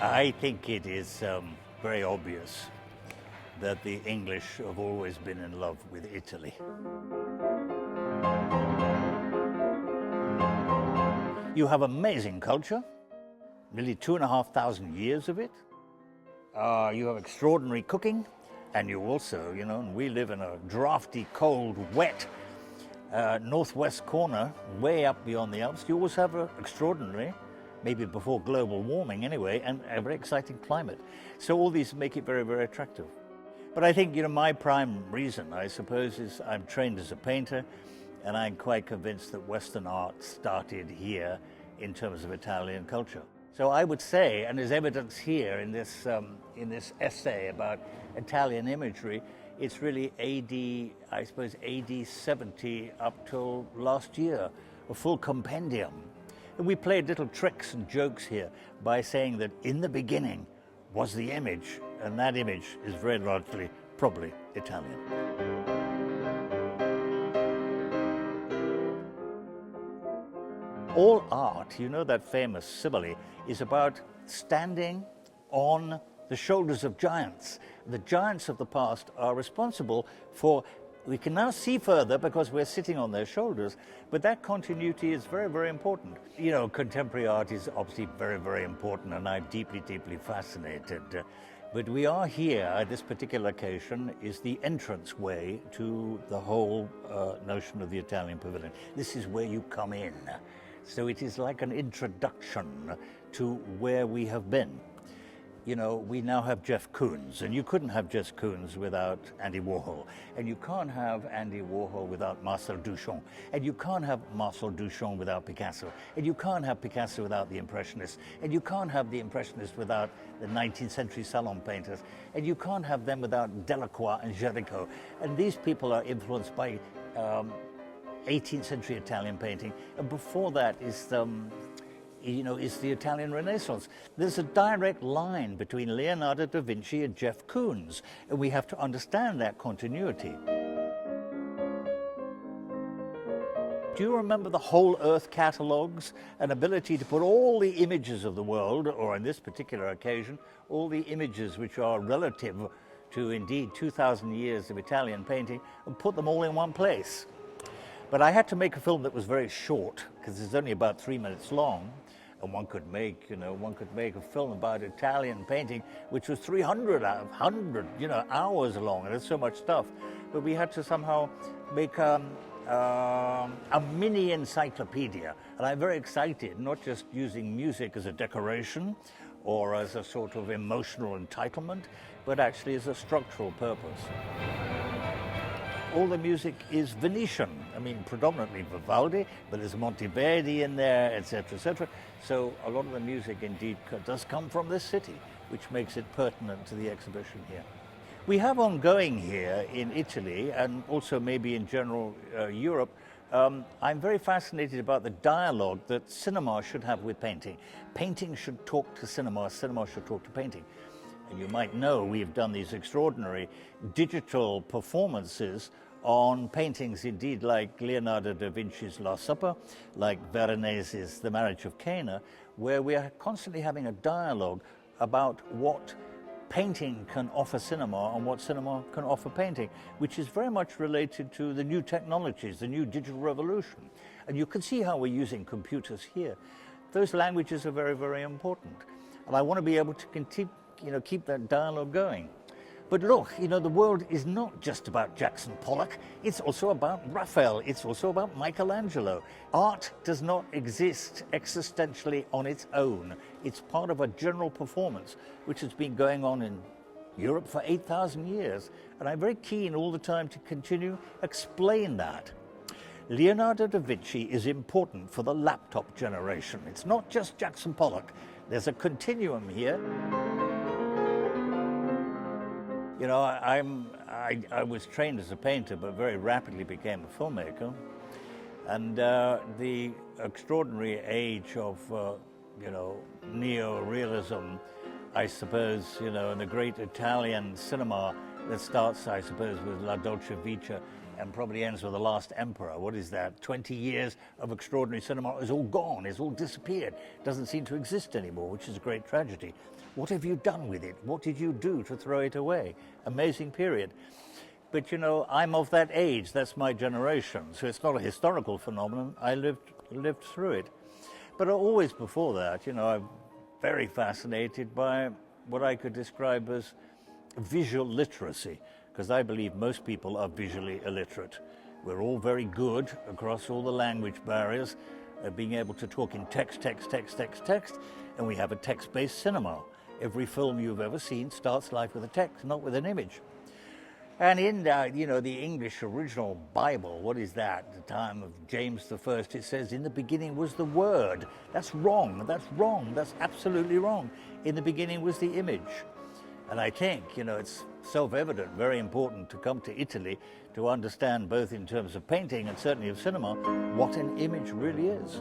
I think it is very obvious that the English have always been in love with Italy. You have amazing culture, nearly 2,500 years of it. You have extraordinary cooking, and you also, and we live in a drafty, cold, wet northwest corner, way up beyond the Alps. You also have an extraordinary, maybe before global warming anyway, and a very exciting climate. So all these make it very, very attractive. But I think, my prime reason, I suppose, is I'm trained as a painter, and I'm quite convinced that Western art started here in terms of Italian culture. So I would say, and there's evidence here in this essay about Italian imagery, it's really AD 70 up till last year, a full compendium. And we played little tricks and jokes here by saying that in the beginning was the image, and that image is very largely probably Italian. All art, that famous simile, is about standing on the shoulders of giants. The giants of the past are responsible for, we can now see further because we're sitting on their shoulders, but that continuity is very, very important. Contemporary art is obviously very, very important, and I'm deeply, deeply fascinated. But we are here, at this particular occasion, is the entrance way to the whole notion of the Italian Pavilion. This is where you come in. So it is like an introduction to where we have been. We now have Jeff Koons, and you couldn't have Jeff Koons without Andy Warhol, and you can't have Andy Warhol without Marcel Duchamp, and you can't have Marcel Duchamp without Picasso, and you can't have Picasso without the Impressionists, and you can't have the Impressionists without the 19th century salon painters, and you can't have them without Delacroix and Géricault. And these people are influenced by 18th century Italian painting, and before that is the Italian Renaissance. There's a direct line between Leonardo da Vinci and Jeff Koons, and we have to understand that continuity. Do you remember the whole Earth catalogues? An ability to put all the images of the world, or on this particular occasion, all the images which are relative to indeed 2,000 years of Italian painting, and put them all in one place. But I had to make a film that was very short, because it's only about 3 minutes long, and one could make a film about Italian painting which was 300 hours long, and there's so much stuff. But we had to somehow make a mini encyclopedia, and I'm very excited, not just using music as a decoration or as a sort of emotional entitlement, but actually as a structural purpose. All the music is Venetian. Predominantly Vivaldi, but there's Monteverdi in there, etc., etc. So a lot of the music indeed does come from this city, which makes it pertinent to the exhibition here. We have ongoing here in Italy, and also maybe in general Europe, I'm very fascinated about the dialogue that cinema should have with painting. Painting should talk to cinema, cinema should talk to painting. And you might know we've done these extraordinary digital performances on paintings indeed like Leonardo da Vinci's Last Supper, like Veronese's The Marriage of Cana, where we are constantly having a dialogue about what painting can offer cinema and what cinema can offer painting, which is very much related to the new technologies, the new digital revolution. And you can see how we're using computers here. Those languages are very, very important. And I want to be able to keep that dialogue going. But look, the world is not just about Jackson Pollock. It's also about Raphael. It's also about Michelangelo. Art does not exist existentially on its own. It's part of a general performance, which has been going on in Europe for 8,000 years. And I'm very keen all the time to continue explain that. Leonardo da Vinci is important for the laptop generation. It's not just Jackson Pollock. There's a continuum here. I was trained as a painter, but very rapidly became a filmmaker. And the extraordinary age of, neo-realism, I suppose, and the great Italian cinema that starts, I suppose, with La Dolce Vita and probably ends with The Last Emperor. What is that? 20 years of extraordinary cinema is all gone, it's all disappeared, doesn't seem to exist anymore, which is a great tragedy. What have you done with it? What did you do to throw it away? Amazing period. But you know, I'm of that age, that's my generation, so it's not a historical phenomenon, I lived through it. But always before that, you know, I'm very fascinated by what I could describe as visual literacy, because I believe most people are visually illiterate. We're all very good across all the language barriers at being able to talk in text, and we have a text-based cinema. Every film you've ever seen starts life with a text, not with an image. And in you know, the English original Bible, what is that? The time of James I, it says, in the beginning was the Word. That's wrong, that's absolutely wrong. In the beginning was the image. And I think, you know, it's self-evident, very important to come to Italy to understand, both in terms of painting and certainly of cinema, what an image really is.